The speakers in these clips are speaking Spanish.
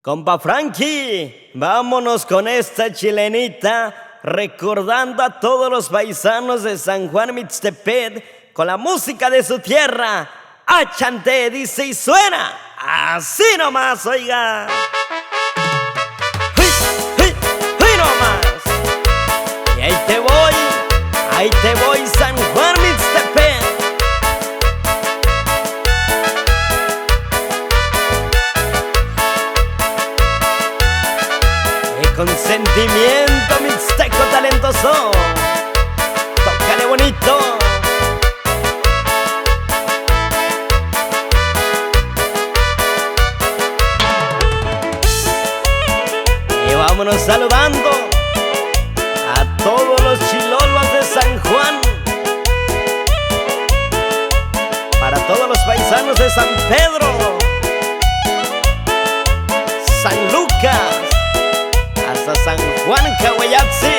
Compa Frankie, vámonos con esta chilenita, recordando a todos los paisanos de San Juan Mixtepec con la música de su tierra. Achante, dice y suena así nomás, oiga. ¡Huy nomás! Y ahí te voy, San Juan Mixtepec. Con sentimiento mixteco talentoso, tócale bonito. Y vámonos saludando a todos los chilolos de San Juan, para todos los paisanos de San Pedro, San Lucas, hasta San Juan Cahuayatzi.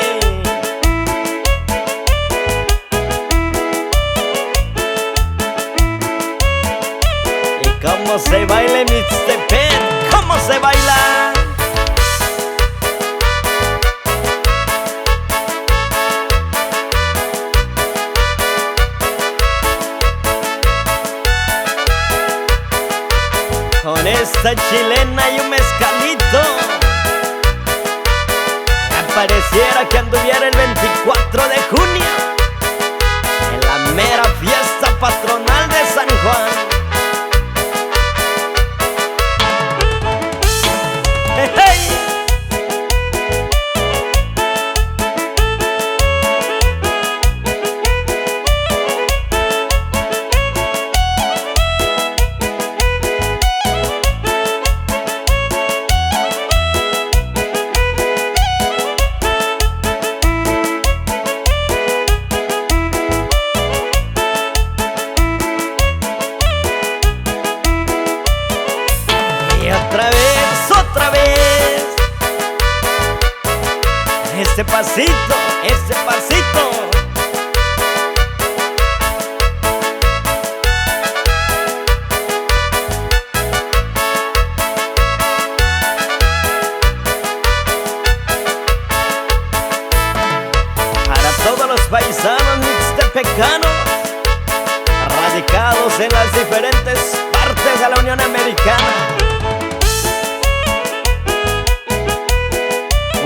Y cómo se baila en Mixtepec, cómo se baila. Con esta chilena y un mezcalito, pareciera que anduviera el 24 de junio en la mera fiesta patronal de San Juan. ¡Hey! Otra vez, ese pasito, ese pasito. Para todos los paisanos mixtepecanos radicados en las diferentes partes de la Unión Americana,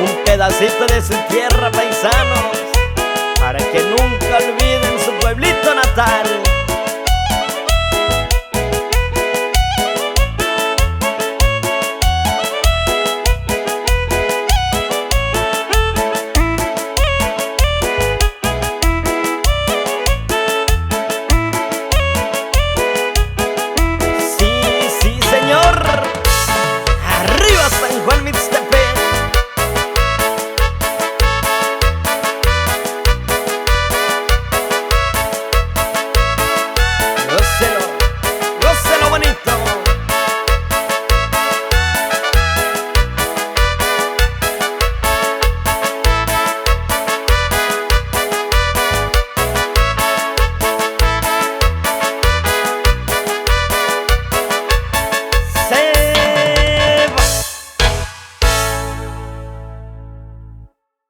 un pedacito de su tierra, paisanos, para que nunca olviden su pueblito natal.